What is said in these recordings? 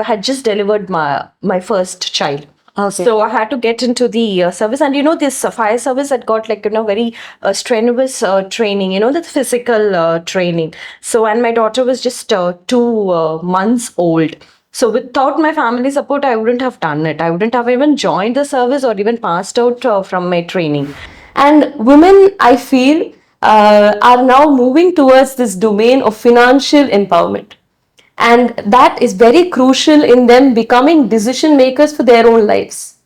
had just delivered my first child. Okay. So I had to get into the service, and this fire service had got very strenuous training. The physical training. So, and my daughter was just 2 months old. So without my family support, I wouldn't have done it. I wouldn't have even joined the service or even passed out from my training. And women, I feel, are now moving towards this domain of financial empowerment. And that is very crucial in them becoming decision makers for their own lives.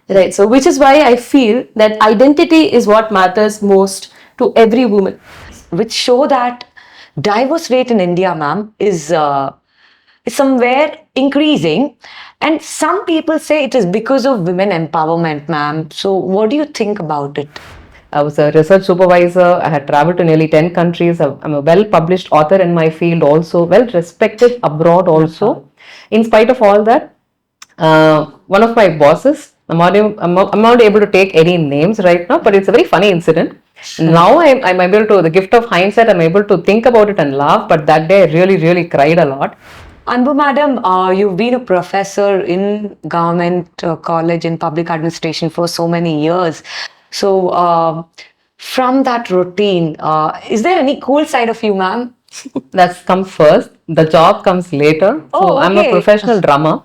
Right. So, which is why I feel that identity is what matters most to every woman. Which show that divorce rate in India, ma'am, is somewhere increasing. And some people say it is because of women empowerment, ma'am. So what do you think about it? I was a research supervisor. I had traveled to nearly 10 countries. I'm a well-published author in my field also, well-respected abroad also. In spite of all that, one of my bosses, I'm not able to take any names right now, but it's a very funny incident. Now I'm able to, the gift of hindsight, I'm able to think about it and laugh, but that day I really, really cried a lot. Anbu madam, you've been a professor in government college in public administration for so many years. So from that routine, is there any cool side of you, ma'am? That's come first. The job comes later. So I'm a professional drummer.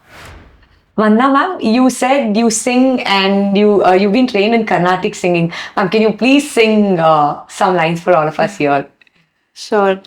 Vandana ma'am, you said you sing and you've been trained in Carnatic singing. Ma'am, can you please sing some lines for all of us here? Sure.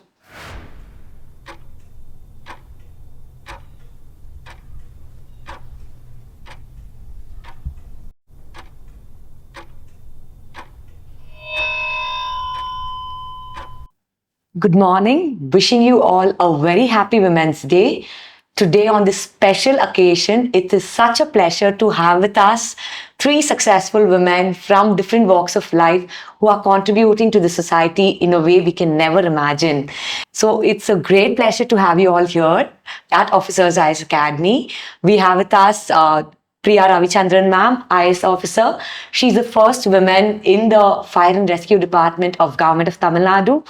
Good morning. Wishing you all a very happy Women's Day. Today on this special occasion, it is such a pleasure to have with us 3 successful women from different walks of life who are contributing to the society in a way we can never imagine. So it's a great pleasure to have you all here at Officers IAS Academy. We have with us Priya Ravichandran ma'am, IAS officer. She's the first woman in the Fire and Rescue Department of Government of Tamil Nadu.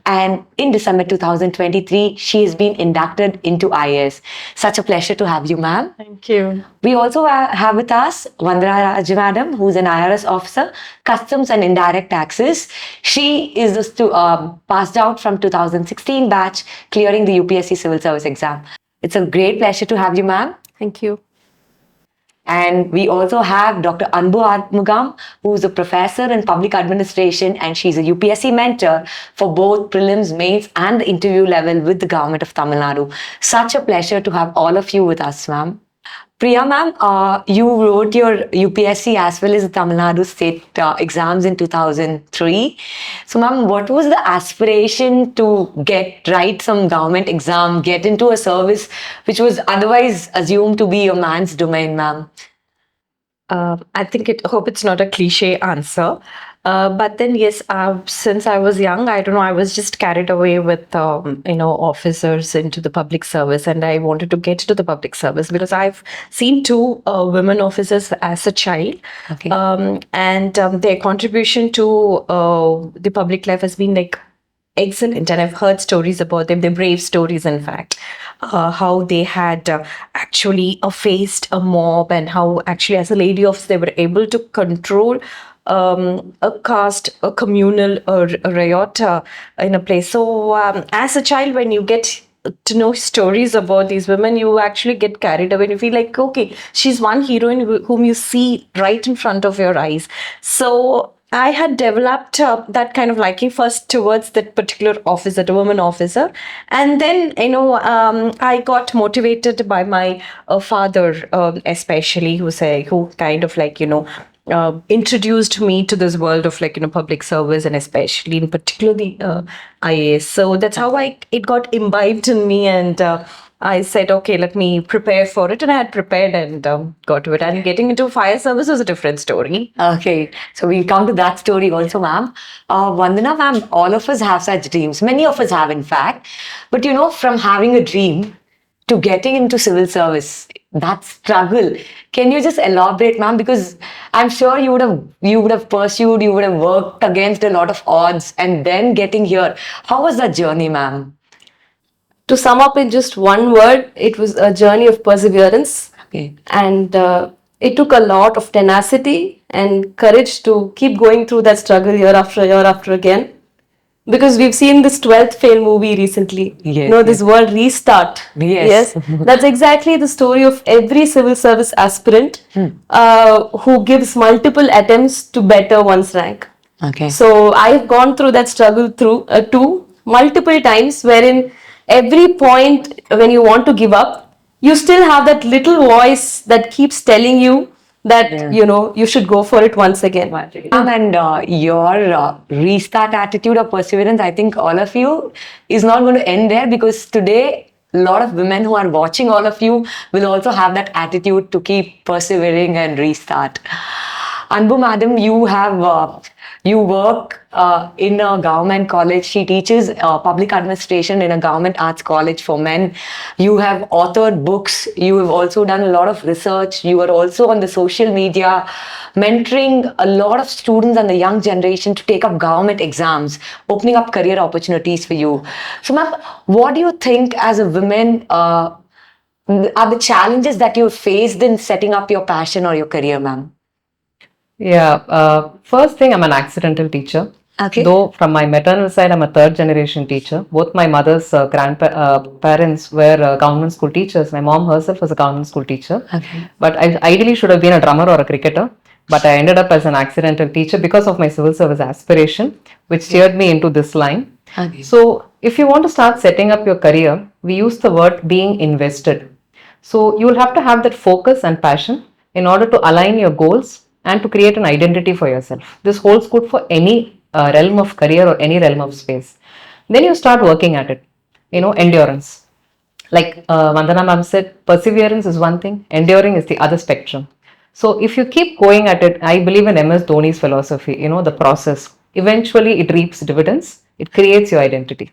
And in December 2023, she has been inducted into IAS. Such a pleasure to have you, ma'am. Thank you. We also have with us Vandana Raj madam, who's an IRS officer, Customs and Indirect Taxes. She is passed out from 2016 batch, clearing the UPSC Civil Service exam. It's a great pleasure to have you, ma'am. Thank you. And we also have Dr. Anbu Armugam, who is a professor in public administration, and she's a UPSC mentor for both prelims, mains, and the interview level with the government of Tamil Nadu. Such a pleasure to have all of you with us, ma'am. Priya ma'am, you wrote your UPSC as well as the Tamil Nadu state exams in 2003. So ma'am, what was the aspiration to write some government exam, get into a service which was otherwise assumed to be a man's domain, ma'am? Hope it's not a cliche answer. But then, yes, since I was young, I don't know, I was just carried away with, officers into the public service, and I wanted to get to the public service because I've seen 2 women officers as a child. Okay. And their contribution to the public life has been excellent, and I've heard stories about them. They're brave stories, in fact, how they had actually faced a mob, and how actually as a lady officer they were able to control a caste, a communal, or a riot in a place. So as a child, when you get to know stories about these women, you actually get carried away and you feel like, okay, she's one heroine whom you see right in front of your eyes. So I had developed that kind of liking first towards that particular officer, the woman officer. And then, I got motivated by my father, especially, who kind of introduced me to this world of public service, and especially in particular the IAS. So that's how it got imbibed in me, and I said, okay, let me prepare for it, and I had prepared and got to it. And getting into fire service was a different story. Okay, so we'll come to that story also, ma'am. Vandana ma'am, all of us have such dreams. Many of us have, in fact. But from having a dream to getting into civil service, that struggle. Can you just elaborate, ma'am? Because I'm sure you would have pursued, you would have worked against a lot of odds, and then getting here. How was that journey, ma'am? To sum up in just one word, it was a journey of perseverance. Okay. And it took a lot of tenacity and courage to keep going through that struggle year after again. Because we've seen this 12th fail movie recently. Yes, You know, this yes. world restart. Yes. That's exactly the story of every civil service aspirant who gives multiple attempts to better one's rank. Okay. So I've gone through that struggle through too multiple times, wherein every point when you want to give up, you still have that little voice that keeps telling you that Yeah. you should go for it once again. And your restart attitude or perseverance, I think all of you is not going to end there, because today a lot of women who are watching all of you will also have that attitude to keep persevering and restart. Anbu madam, you work in a government college. She teaches public administration in a government arts college for men. You have authored books. You have also done a lot of research. You are also on the social media, mentoring a lot of students and the young generation to take up government exams, opening up career opportunities for you. So, ma'am, what do you think as a woman are the challenges that you faced in setting up your passion or your career, ma'am? Yeah, first thing, I'm an accidental teacher. Okay. Though from my maternal side, I'm a third generation teacher. Both my mother's grandparents were government school teachers. My mom herself was a government school teacher. Okay. But I ideally should have been a drummer or a cricketer. But I ended up as an accidental teacher because of my civil service aspiration, which steered me into this line. Okay. So, if you want to start setting up your career, we use the word being invested. So, you will have to have that focus and passion in order to align your goals and to create an identity for yourself. This holds good for any realm of career or any realm of space. Then you start working at it. Endurance. Like Vandana ma'am said, perseverance is one thing, enduring is the other spectrum. So if you keep going at it, I believe in MS Dhoni's philosophy, the process. Eventually it reaps dividends, it creates your identity.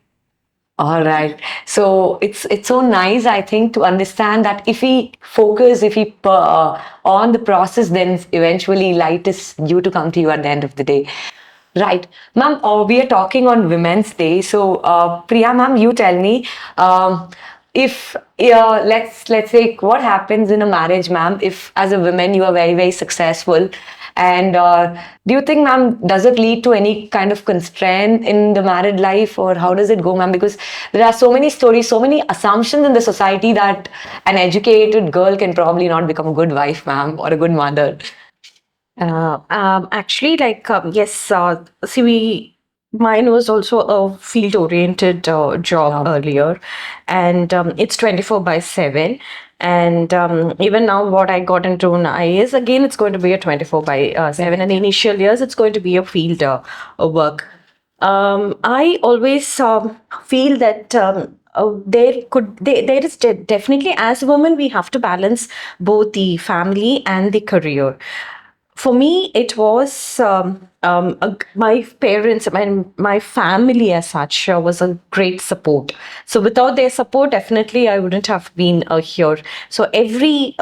All right. So it's so nice, I think, to understand that if we focus, if we on the process, then eventually light is due to come to you at the end of the day. Right, ma'am. We are talking on Women's Day. So, Priya, ma'am, you tell me, if let's say what happens in a marriage, ma'am. If as a woman you are very successful, and do you think, ma'am, does it lead to any kind of constraint in the married life, or how does it go, ma'am? Because there are so many stories, so many assumptions in the society that an educated girl can probably not become a good wife, ma'am, or a good mother. Actually, yes, mine was also a field-oriented job earlier, and it's 24/7. And even now, what I got into now is again, it's going to be a 24/7. And the initial years, it's going to be a field work. I always feel that there is definitely, as women, we have to balance both the family and the career. For me, it was my parents, my family as such was a great support. So without their support, definitely I wouldn't have been here. So every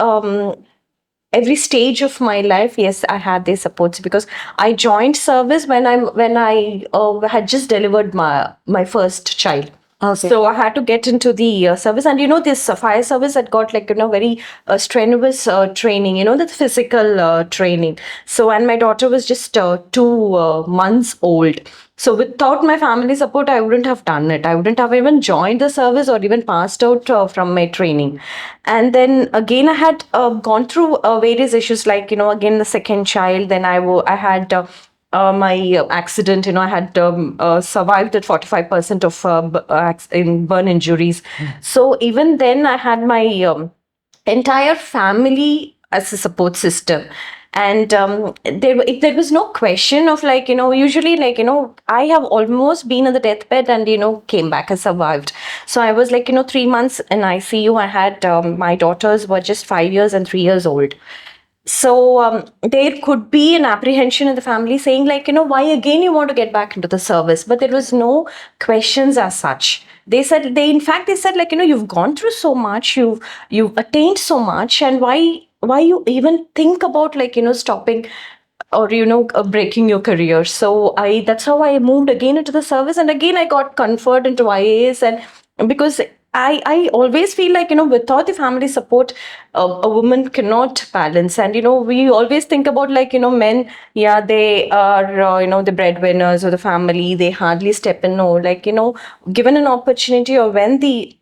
stage of my life, yes, I had their supports, because I joined service when I had just delivered my first child. Okay. So I had to get into the service, and this fire service had got very strenuous training. The physical training. So, and my daughter was just 2 months old. So without my family support, I wouldn't have done it. I wouldn't have even joined the service or even passed out from my training. And then again, I had gone through various issues, like again the second child. Then I had. My accident, I had survived at 45% of in burn injuries. So even then, I had my entire family as a support system. And there was no question of usually I have almost been on the deathbed and came back and survived. So I was 3 months in ICU. I had my daughters were just 5 years and 3 years old. So there could be an apprehension in the family saying why again you want to get back into the service? But there was no questions as such. They said, in fact they said you've gone through so much, you've attained so much, and why you even think about stopping or breaking your career. So that's how I moved again into the service, and again I got conferred into IAS. And because I always feel like, without the family support, a woman cannot balance. And, we always think about, like, men, yeah, they are, the breadwinners of the family, they hardly step in, or like, given an opportunity, or when the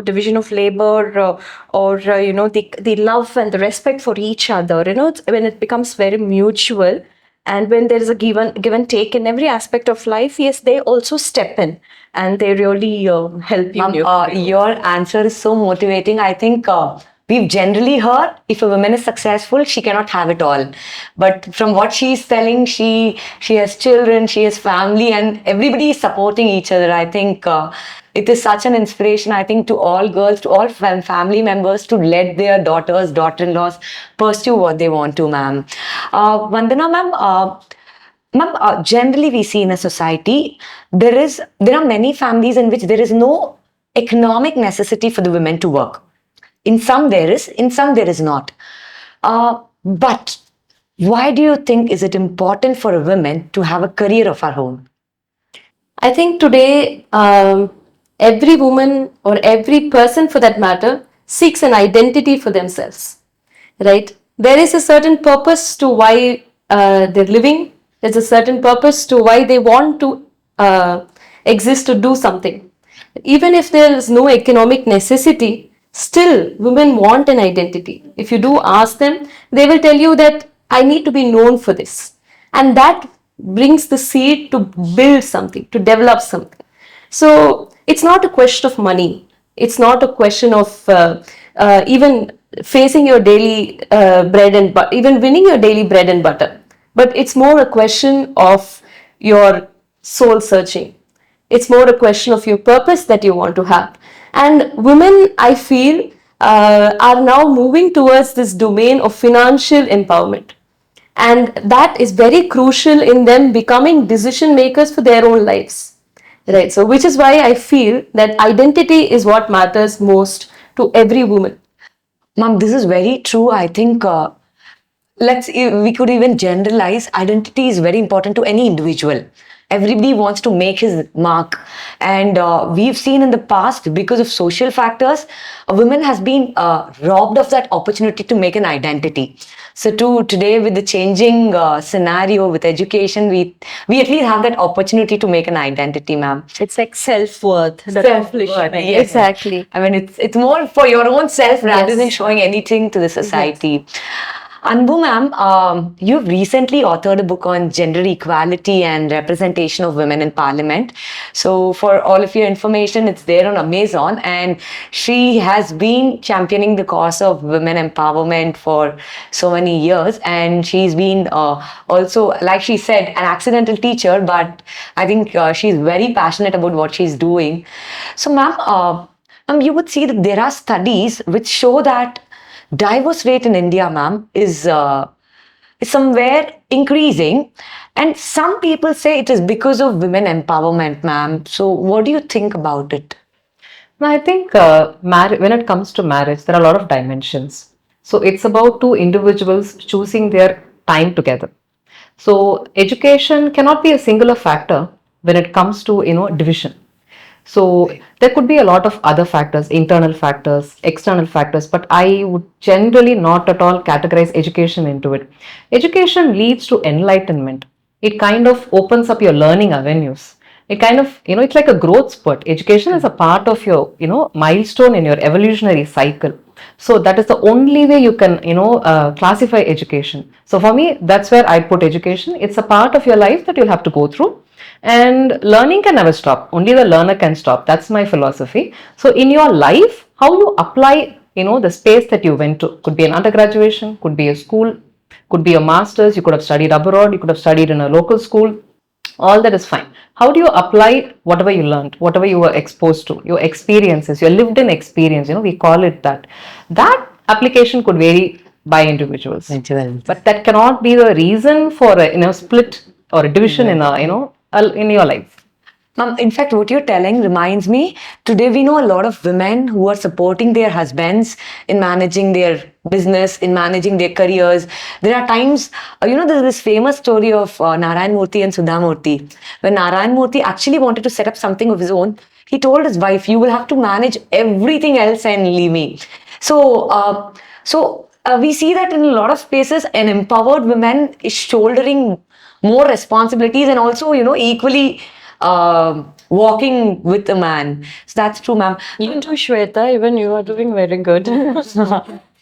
division of labor, or, the love and the respect for each other, when it becomes very mutual, and when there is a give and take in every aspect of life, yes, they also step in, and they really help you in Ma'am, your career. your answer is so motivating. I think we've generally heard if a woman is successful, she cannot have it all. But from what she's telling, she has children, she has family, and everybody is supporting each other. I think it is such an inspiration. I think to all girls, to all family members, to let their daughters, daughter-in-laws pursue what they want to, ma'am. Vandana, ma'am. Ma'am, generally we see in a society there are many families in which there is no economic necessity for the women to work. In some there is, in some there is not. But why do you think is it important for a woman to have a career of her own? I think today every woman or every person for that matter seeks an identity for themselves, right? There is a certain purpose to why they're living. There's a certain purpose to why they want to exist to do something. Even if there is no economic necessity, still women want an identity. If you do ask them, they will tell you that I need to be known for this. And that brings the seed to build something, to develop something. So it's not a question of money. It's not a question of even facing your daily bread and butter, even winning your daily bread and butter. But it's more a question of your soul searching. It's more a question of your purpose that you want to have. And women, I feel, are now moving towards this domain of financial empowerment. And that is very crucial in them becoming decision makers for their own lives. Right. So, which is why I feel that identity is what matters most to every woman. Ma'am, this is very true. I think we could even generalize identity is very important to any individual. Everybody wants to make his mark, and we've seen in the past, because of social factors, a woman has been robbed of that opportunity to make an identity. So today, with the changing scenario with education, we at least have that opportunity to make an identity, ma'am. It's like self-worth, the Self-worth, accomplishment. yes. Exactly. I mean, it's more for your own self rather Yes. than showing anything to the society. Anbu ma'am, you've recently authored a book on gender equality and representation of women in parliament. So for all of your information, it's there on Amazon, and she has been championing the cause of women empowerment for so many years. And she's been also, like she said, an accidental teacher, but I think she's very passionate about what she's doing. So ma'am, you would see that there are studies which show that divorce rate in India, ma'am, is somewhere increasing, and some people say it is because of women empowerment, ma'am. So, what do you think about it? Now, I think when it comes to marriage, there are a lot of dimensions. So it's about two individuals choosing their time together. So education cannot be a singular factor when it comes to division. So there could be a lot of other factors, internal factors, external factors, but I would generally not at all categorize education into it. Education leads to enlightenment. It kind of opens up your learning avenues. It kind of, it's like a growth spurt. Education is a part of your, milestone in your evolutionary cycle. So that is the only way you can, classify education. So for me, that's where I put education. It's a part of your life that you'll have to go through. And learning can never stop. Only the learner can stop. That's my philosophy. So in your life, how you apply, the space that you went to, could be an undergraduation, could be a school, could be a master's, you could have studied abroad, you could have studied in a local school. All that is fine. How do you apply whatever you learned, whatever you were exposed to, your experiences, your lived in experience, we call it that. That application could vary by individuals. But that cannot be the reason for a split or a division in a, in your life. Ma'am, in fact, what you're telling reminds me, today we know a lot of women who are supporting their husbands in managing their business, in managing their careers. There are times, there's this famous story of Narayan Murthy and Sudha Murthy. When Narayan Murthy actually wanted to set up something of his own, he told his wife, you will have to manage everything else and leave me. So we see that in a lot of places, an empowered woman is shouldering more responsibilities and also, equally walking with a man. So that's true, ma'am. You too, Shweta. Even you are doing very good.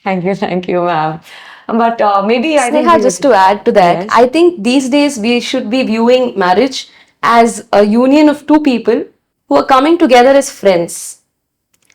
Thank you, ma'am. But maybe I think Sneha, just to add to that, Yes. I think these days we should be viewing marriage as a union of two people who are coming together as friends.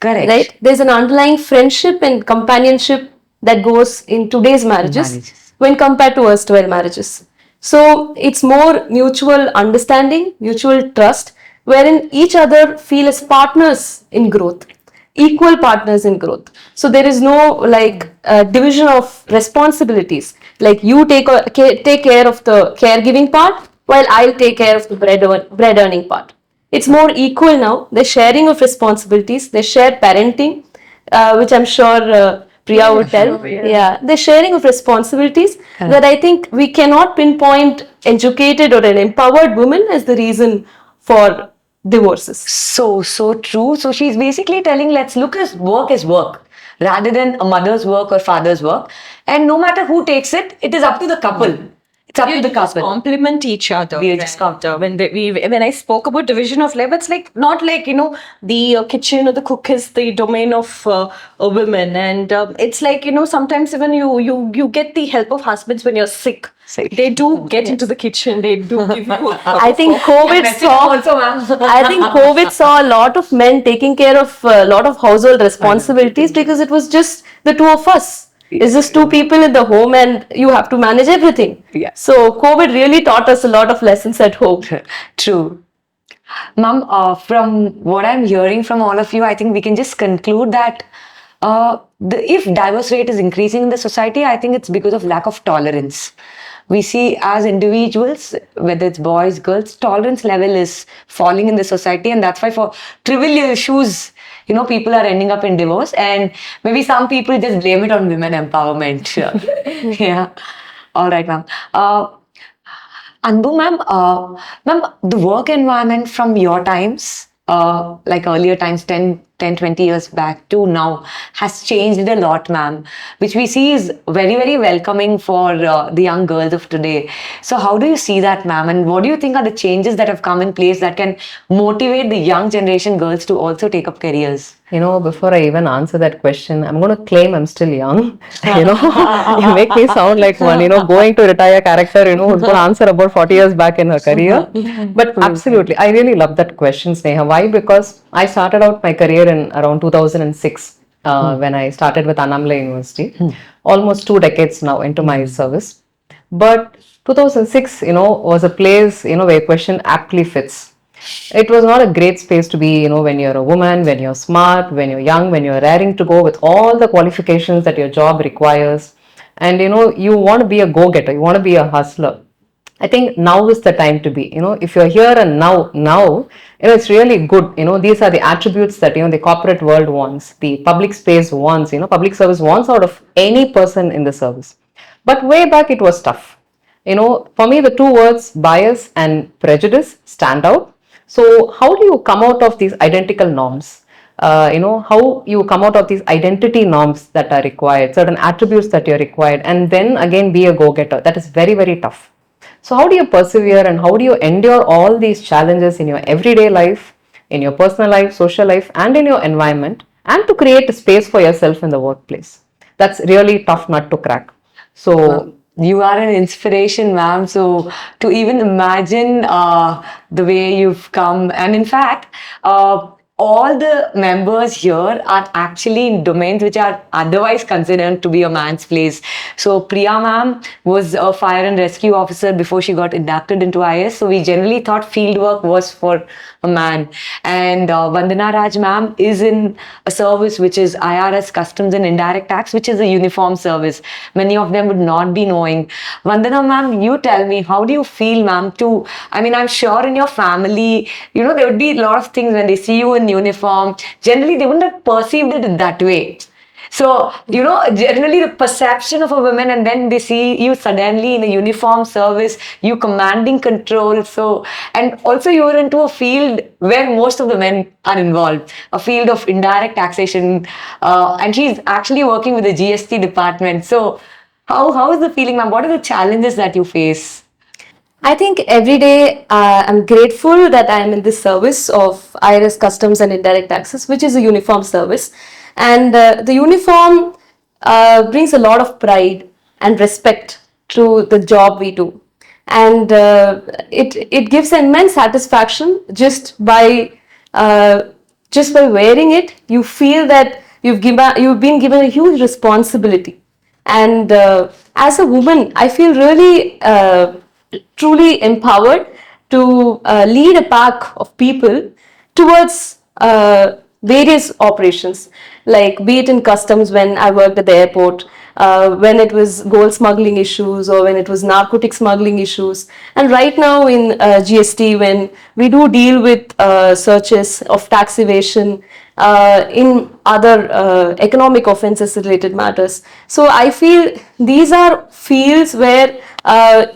Correct. Right? There's an underlying friendship and companionship that goes in today's marriages, Marriages. when compared to erstwhile marriages. So it's more mutual understanding, mutual trust, wherein each other feel as partners in growth, equal partners in growth. So there is no like division of responsibilities. Like you take care of the caregiving part, while I'll take care of the bread earning part. It's more equal now. The sharing of responsibilities, they share parenting, which I'm sure Priya would tell. Yeah, the sharing of responsibilities that I think we cannot pinpoint educated or an empowered woman as the reason for divorces. So true. So she's basically telling, let's look at work as work rather than a mother's work or father's work. And no matter who takes it, it is up to the couple. It's up to the couple. Complement each other. We just When I spoke about division of labor, it's like not like the kitchen or the cook is the domain of a women, and it's like sometimes even you get the help of husbands when you're sick. Sick. They do get into the kitchen. They do give you. I think COVID saw a lot of men taking care of a lot of household responsibilities because it was just the two of us. It's just two people in the home and you have to manage everything. Yeah. So COVID really taught us a lot of lessons at home. True. Ma'am, from what I'm hearing from all of you, I think we can just conclude that if divorce rate is increasing in the society, I think it's because of lack of tolerance. We see as individuals, whether it's boys, girls, tolerance level is falling in the society, and that's why for trivial issues, people are ending up in divorce, and maybe some people just blame it on women empowerment. Yeah. All right, ma'am. Anbu, ma'am, the work environment from your times, like earlier times, 20 years back to now, has changed a lot, ma'am, which we see is very, very welcoming for the young girls of today. So how do you see that, ma'am? And what do you think are the changes that have come in place that can motivate the young generation girls to also take up careers? Before I even answer that question, I'm going to claim I'm still young. You make me sound like one, going to retire character, who's going to answer about 40 years back in her career. But absolutely, I really love that question, Sneha. Why? Because I started out my career in around 2006 when I started with Annamalai University. Almost 2 decades now into my service. But 2006, was a place, where your question aptly fits. It was not a great space to be, when you're a woman, when you're smart, when you're young, when you're raring to go with all the qualifications that your job requires. And, you want to be a go-getter, you want to be a hustler. I think now is the time to be, if you're here and now, it's really good. These are the attributes that, the corporate world wants, the public space wants, public service wants out of any person in the service. But way back, it was tough. For me, the two words bias and prejudice stand out. So how do you come out of these identical norms? How you come out of these identity norms that are required, certain attributes that you're required, and then again be a go-getter. That is very, very tough. So how do you persevere and how do you endure all these challenges in your everyday life, in your personal life, social life, and in your environment, and to create a space for yourself in the workplace? That's really tough nut to crack. So you are an inspiration, ma'am. So to even imagine the way you've come, and in fact, all the members here are actually in domains which are otherwise considered to be a man's place. So Priya ma'am was a fire and rescue officer before she got inducted into IS. So we generally thought field work was for a man. And Vandana Raj ma'am is in a service which is IRS, Customs and Indirect Tax, which is a uniform service. Many of them would not be knowing. Vandana ma'am, you tell me, how do you feel, ma'am? I'm sure in your family, there would be a lot of things when they see you in uniform. Generally, they wouldn't have perceived it that way. So, generally the perception of a woman, and then they see you suddenly in a uniform service, you commanding control. So, and also you're into a field where most of the men are involved, a field of indirect taxation. And she's actually working with the GST department. So, how is the feeling, ma'am? What are the challenges that you face? I think every day I'm grateful that I'm in this service of IRS Customs and Indirect Taxes, which is a uniform service. And the uniform brings a lot of pride and respect to the job we do. And it gives immense satisfaction uh, just by wearing it. You feel that you've been given a huge responsibility. And as a woman, I feel really truly empowered to lead a pack of people towards various operations, like be it in customs when I worked at the airport, when it was gold smuggling issues or when it was narcotic smuggling issues, and right now in GST when we do deal with searches of tax evasion, in other economic offences related matters. So I feel these are fields where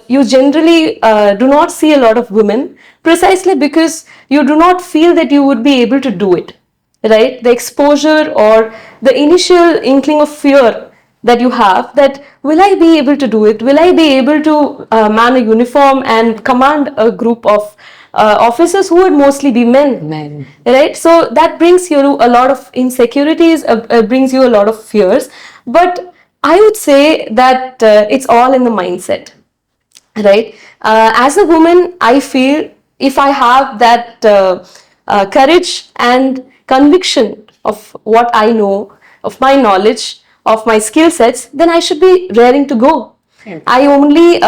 you generally do not see a lot of women, precisely because you do not feel that you would be able to do it, right? The exposure or the initial inkling of fear that you have, that will I be able to do it? Will I be able to man a uniform and command a group of officers who would mostly be men, right? So that brings you a lot of insecurities, brings you a lot of fears. But I would say that it's all in the mindset, right? As a woman, I feel if I have that courage and conviction of what I know, of my knowledge, of my skill sets, then I should be raring to go. I only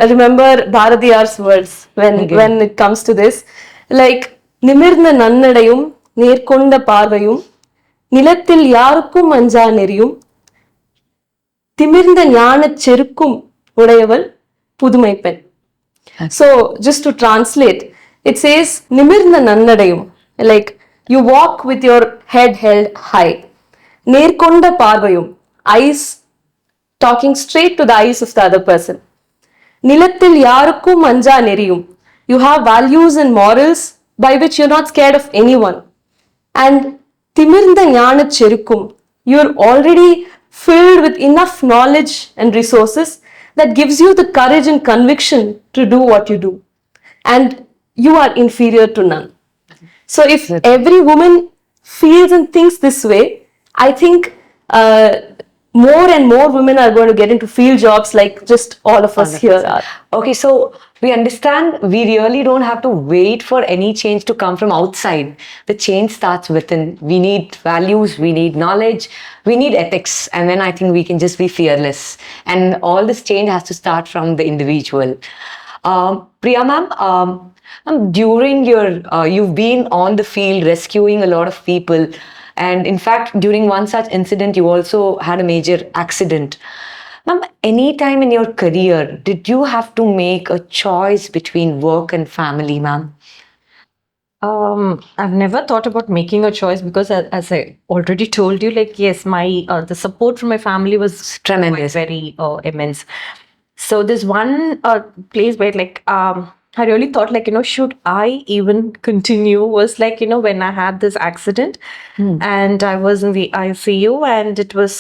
remember Bharadiyar's words when it comes to this, like நிமிர்ந்த நன்னடையும் நேர்கொண்ட பார்வையும் நிலத்தில் யாருக்கும் அஞ்சா நெறியும் திமிர்ந்த ஞானச் செருக்கும் உடையவள் புதுமை பெண். So just to translate, it says நிமிர்ந்த நன்னடையும், like you walk with your head held high. நேர்கொண்ட பார்வையும், eyes talking straight to the eyes of the other person. நிலத்தில் யாருக்கும் அஞ்சா நெறியும், you have values and morals by which you're not scared of anyone. And திமிர்ந்த ஞானச் செருக்கும், you're already filled with enough knowledge and resources that gives you the courage and conviction to do what you do. And you are inferior to none. So if every woman feels and thinks this way, I think more and more women are going to get into field jobs like just all of us here are. Okay, so we understand we really don't have to wait for any change to come from outside. The change starts within. We need values, we need knowledge, we need ethics, and then I think we can just be fearless. And all this change has to start from the individual. Priya ma'am, during your, you've been on the field rescuing a lot of people. And in fact, during one such incident, you also had a major accident. Ma'am, any time in your career, did you have to make a choice between work and family, ma'am? I've never thought about making a choice because, as I already told you, like yes, my the support from my family was Tremendous. very immense. So there's one place where I really thought should I even continue? Was when I had this accident and I was in the ICU and it was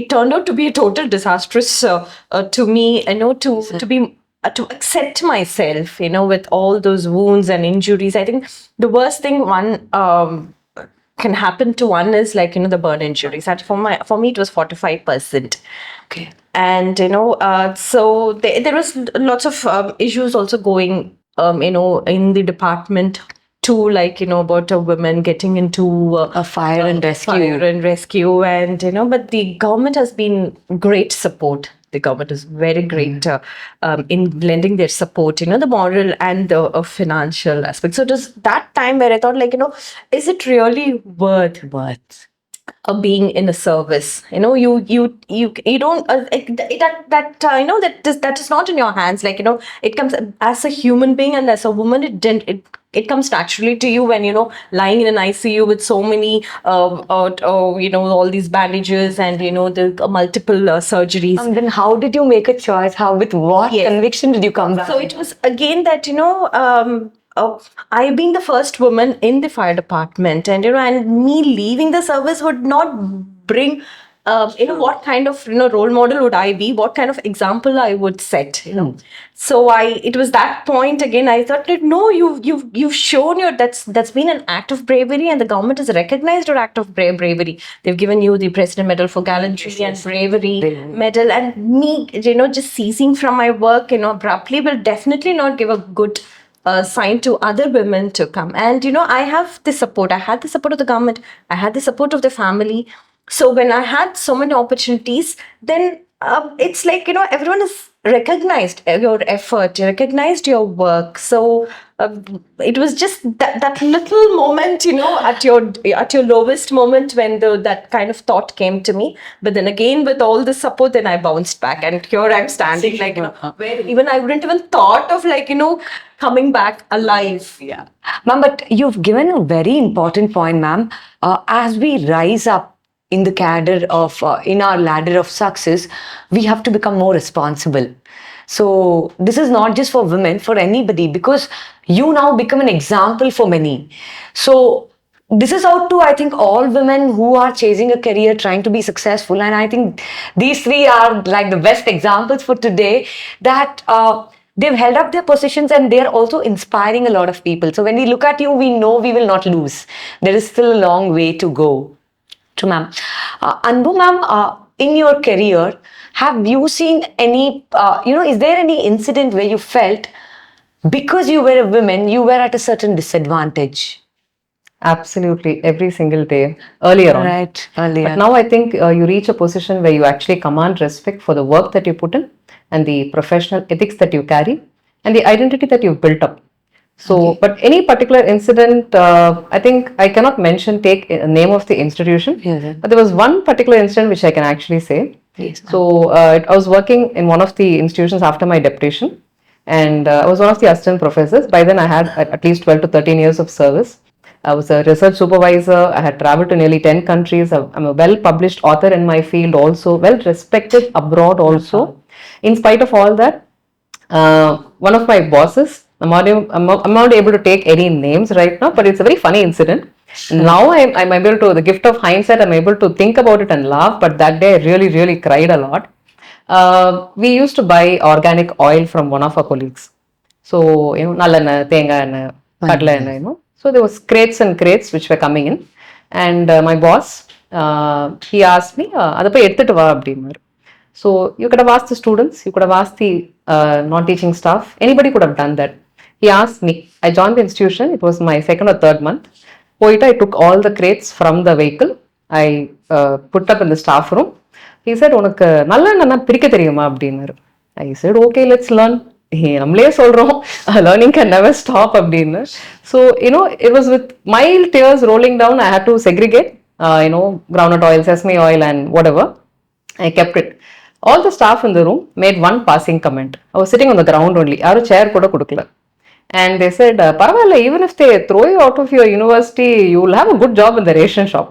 it turned out to be a total disastrous to me. To be to accept myself, with all those wounds and injuries. I think the worst thing one can happen to one is the burn injuries. And for me, it was 45%. Okay. And so there was lots of issues also going, in the department too, about a women getting into A fire and rescue. And but the government has been great support. The government is very great in lending their support, the moral and the financial aspect. So it was that time where I thought, is it really worth being in a service. You don't that is not in your hands. Like, it comes as a human being, and as a woman, it comes naturally to you when, lying in an ICU with so many all these bandages, and the multiple surgeries. And then how did you make a choice? How, with what Yes. conviction did you come back? So it was again that, I being the first woman in the fire department, and me leaving the service would not bring, what kind of role model would I be? What kind of example I would set? So it was that point again. I thought that no, you've shown that's been an act of bravery, and the government has recognized your act of bravery. They've given you the President Medal for Gallantry and Bravery medal, and me, just ceasing from my work, abruptly will definitely not give a good sign to other women to come. And I have the support. I had the support of the government. I had the support of the family. So when I had so many opportunities, then it's like, everyone has recognized your effort, recognized your work. So it was just that little moment, at your lowest moment, when that kind of thought came to me. But then again, with all the support, then I bounced back, and here I'm standing, like, where even I wouldn't even thought of, like, coming back alive. Yeah. Ma'am, but you've given a very important point, ma'am. As we rise up in the cadre of, in our ladder of success, we have to become more responsible. So this is not just for women, for anybody, because you now become an example for many. So this is out to, I think, all women who are chasing a career, trying to be successful. And I think these three are like the best examples for today, that they've held up their positions, and they're also inspiring a lot of people. So when we look at you, we know we will not lose. There is still a long way to go. True, ma'am. Anbu, ma'am, in your career, have you seen any, is there any incident where you felt because you were a woman, you were at a certain disadvantage? Absolutely, every single day, earlier on. Right, earlier. But now I think you reach a position where you actually command respect for the work that you put in, and the professional ethics that you carry, and the identity that you've built up. So, but any particular incident, I think I cannot take a name of the institution, but there was one particular incident which I can actually say. Yes, So, I was working in one of the institutions after my deputation, and I was one of the assistant professors. By then, I had at least 12 to 13 years of service. I was a research supervisor. I had traveled to nearly 10 countries. I'm a well published author in my field, also well respected abroad, also. In spite of all that, one of my bosses, I'm not able to take any names right now, but it's a very funny incident. Now I'm able to, the gift of hindsight, I'm able to think about it and laugh, but that day I really, really cried a lot. We used to buy organic oil from one of our colleagues. So, nallanna, thengai, kadla enna, So there was crates and crates which were coming in. And my boss, he asked me, adha poi edutittu va appadinaru. So you could have asked the students, you could have asked the non-teaching staff, anybody could have done that. He asked me. I joined the institution, it was my second or third month. I took all the crates from the vehicle. I put up in the staff room. He said, உனக்கு நல்லெண்ணெய்னா பிரிக்க தெரியுமா அப்படின்னாரு. I said, okay, let's learn. நம்மளே சொல்றோம், learning can never stop அப்படின்னு. So, it was with mild tears rolling down, I had to segregate, groundnut oil, sesame oil and whatever. I kept it. All the staff in the room made one passing comment. I was sitting on the ground only. Yaru chair kuda kudukala. And they said, "Paravalla, even if they throw you out of your university, you will have a good job in the ration shop."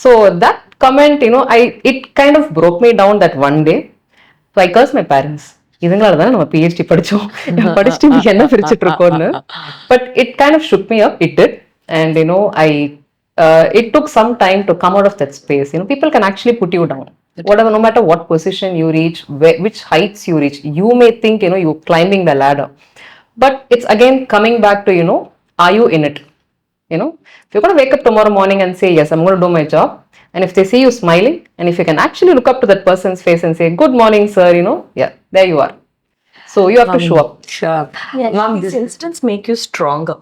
So that comment, it kind of broke me down that one day. So I cursed my parents. இதுங்களால தான் நம்ம PhD படிச்சோம், படிச்சுட்டு நீ என்ன பிரிச்சுட்டு இருக்கோன்னு. But it kind of shook me up. It did. And it took some time to come out of that space. People can actually put you down. Whatever, no matter what position you reach, which heights you reach, you may think, you're climbing the ladder. But it's again coming back to, are you in it? If you're going to wake up tomorrow morning and say, yes, I'm going to do my job. And if they see you smiling, and if you can actually look up to that person's face and say, good morning, sir, yeah, there you are. So you have to show up. Sure. Yeah, Ma'am, these incidents make you stronger.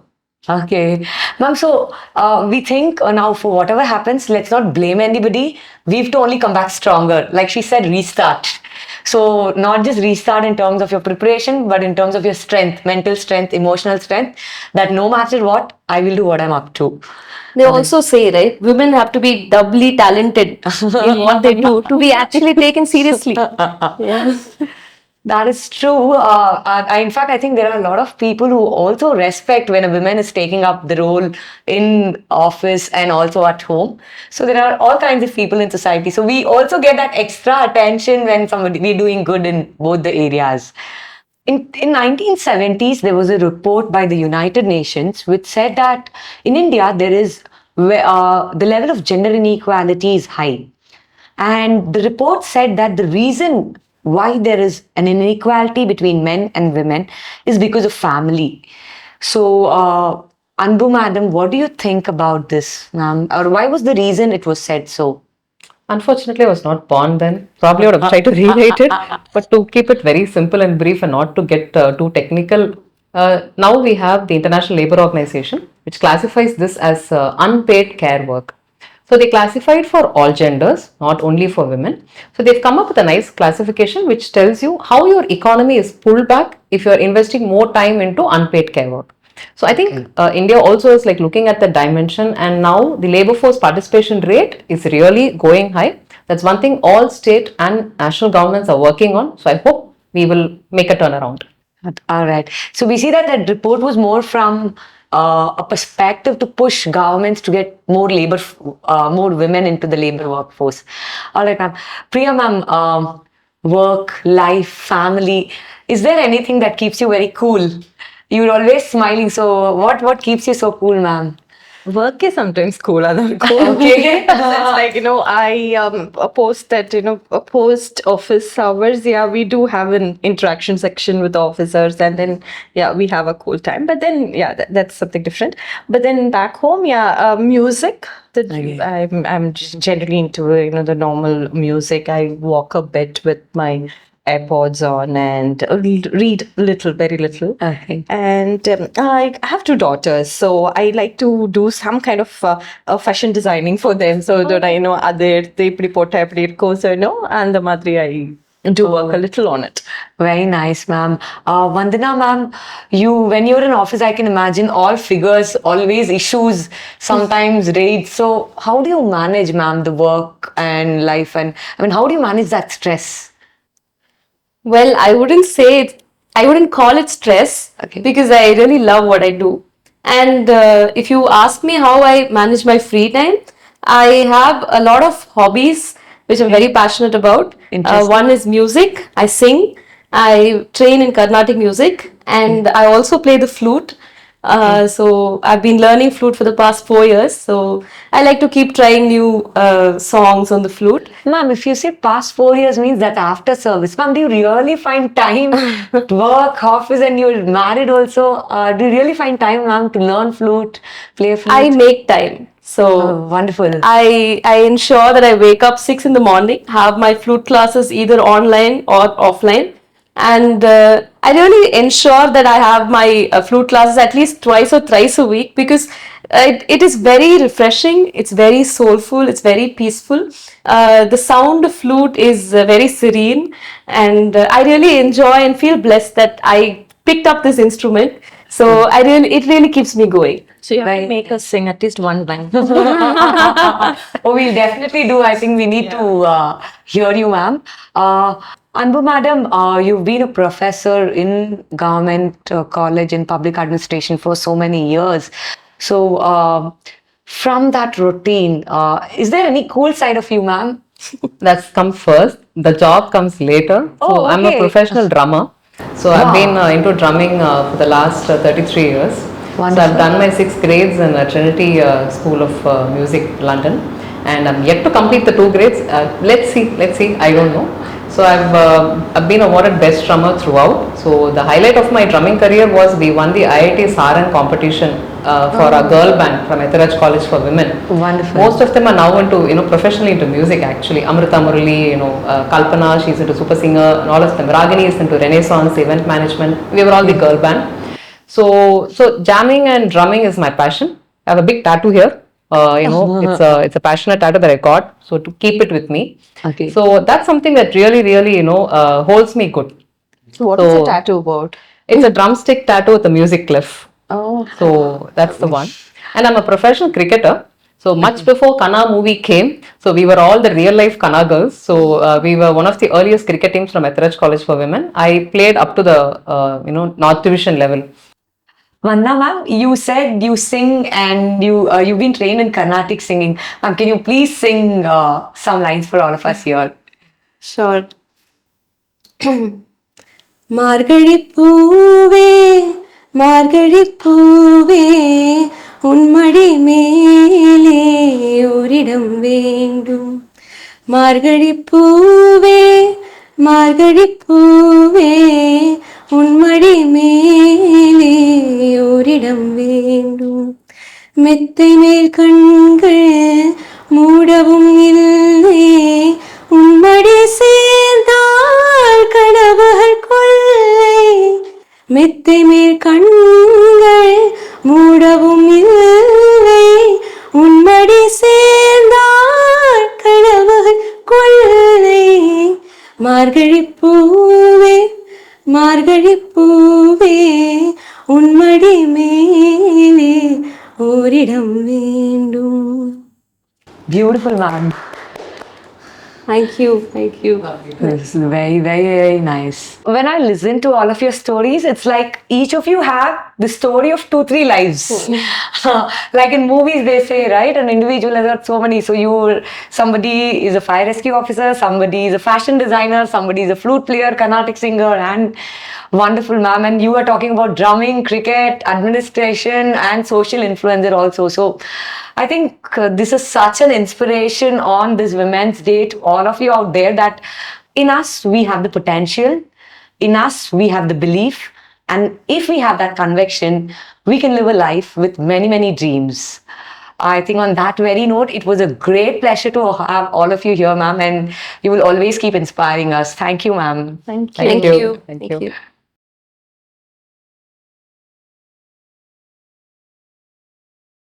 Okay. Ma'am, so we think now for whatever happens, let's not blame anybody. We have to only come back stronger. Like she said, restart. So not just restart in terms of your preparation, but in terms of your strength, mental strength, emotional strength, that no matter what, I will do what I'm up to. They also say, right, women have to be doubly talented in what they do to be actually taken seriously. Yeah. That is true. In fact, I think there are a lot of people who also respect when a woman is taking up the role in office and also at home. So there are all kinds of people in society. So we also get that extra attention when somebody we're doing good in both the areas. In 1970s, there was a report by the United Nations which said that in India there is the level of gender inequality is high. And the report said that the reason why there is an inequality between men and women is because of family. So, Anbu madam, what do you think about this, ma'am? Or why was the reason it was said so? Unfortunately, I was not born then. Probably I would have tried to rewrite it. But to keep it very simple and brief and not to get too technical, now we have the International Labour Organization, which classifies this as unpaid care work. So they classify it for all genders, not only for women. So they've come up with a nice classification which tells you how your economy is pulled back if you're investing more time into unpaid care work. So I think India also is like looking at the dimension, and now the labor force participation rate is really going high. That's one thing all state and national governments are working on. So I hope we will make a turnaround. All right. So we see that that report was more from a perspective to push governments to get more women into the labor workforce. All right, ma'am. Priya, ma'am, work, life, family. Is there anything that keeps you very cool? You're always smiling. So what keeps you so cool, ma'am? Work is sometimes cooler than cool. Okay. That's like, I post that, post office hours, yeah, we do have an interaction section with the officers, and then, yeah, we have a cool time. But then, yeah, that's something different. But then back home, yeah, music. Okay. I'm just generally into, the normal music. I walk a bit with my AirPods on and read little, very little. Okay. And I have two daughters, so I like to do some kind of fashion designing for them. So that I know other they report course, and the madri I do work a little on it. Very nice, ma'am. Vandana, ma'am, when you're in office, I can imagine all figures, always issues, sometimes raids. So how do you manage, ma'am, the work and life? And I mean, how do you manage that stress? Well, I wouldn't say it, I wouldn't call it stress Okay. because I really love what I do. And if you ask me how I manage my free time, I have a lot of hobbies which I'm very passionate about. Interesting. One is music, I sing, I train in Carnatic music, and I also play the flute. So I've been learning flute for the past 4 years. So I like to keep trying new songs on the flute. Ma'am, if you say past 4 years means that after service, ma'am, do you really find time to work, office, and you're married also? Do you really find time, ma'am, to learn flute, play flute? I make time. So Oh, wonderful. I ensure that I wake up 6 in the morning, have my flute classes either online or offline, and I really ensure that I have my flute classes at least twice or thrice a week because it is very refreshing, it's very soulful, it's very peaceful. The sound of flute is very serene, and I really enjoy and feel blessed that I picked up this instrument. So it really keeps me going. So you have Right. to make us sing at least one line. Oh, we'll definitely do. I think we need to hear you, ma'am. Anbu madam, you've been a professor in government college in public administration for so many years. So, from that routine, is there any cool side of you, ma'am? That's come first. The job comes later. So Oh, I'm a okay. professional drummer. So I've been into drumming for the last 33 years. So Wonderful. I've done my 6th grades in Trinity School of Music, London, and I'm yet to complete the 2 grades. Let's see. I don't know. So I've been awarded best drummer throughout. So the highlight of my drumming career was we won the IIT Saran competition for a girl band from Ethiraj College for Women. Wonderful. Most of them are now into professionally into music actually. Amrita Murali, Kalpana, she's into super singer, and all of them. Ragini is into Renaissance event management. We were all the girl band. So jamming and drumming is my passion. I have a big tattoo here It's a passionate tattoo that I got, so to keep it with me. Okay. So that's something that really, holds me good. So what is the So- tattoo about? It's a drumstick tattoo with a music cliff. Oh. So that's the one. And I'm a professional cricketer. So much before Kana movie came, so we were all the real life Kana girls. So we were one of the earliest cricket teams from Ethridge College for Women. I played up to the North Division level. Vanna ma'am, you said you sing and you've been trained in Carnatic singing. Ma'am, can you please sing some lines for all of us here? Sure. மார்கழி பூவே மார்கழி பூவே உன்மடி மேலே ஓரிடம் வேண்டும் மார்கழி பூவே மார்கழி பூவே உன்மடி மேலே ஓரிடம் வேண்டும் மெத்தை மேல் கண்கள் மூடவும் இல்லை உன்மடி சேர்ந்தால் கனவுகள் கொள்ளை மெத்தை மேல் கண்கள் மூடவும் இல்லை உன்மடி சேர்ந்தால் கனவுகள் கொள்ளை மார்கழி பூவே மார்கழி பூவே உன்மடி மேலே ஓரிடம் வேண்டும். Beautiful ma'am. Thank you, thank you. This is very nice. When I listen to all of your stories, it's like each of you have the story of 2-3 lives. Like in movies, they say, right? An individual has got so many. So somebody is a fire rescue officer, somebody is a fashion designer, somebody is a flute player, Carnatic singer, and wonderful, ma'am. And you are talking about drumming, cricket, administration, and social influencer also. So I think this is such an inspiration on this Women's Day to all of you out there, that in us we have the potential, in us we have the belief, and if we have that conviction, we can live a life with many dreams. I think on that very note, it was a great pleasure to have all of you here, ma'am, and you will always keep inspiring us. Thank you, ma'am. Thank you. Thank you. Thank you.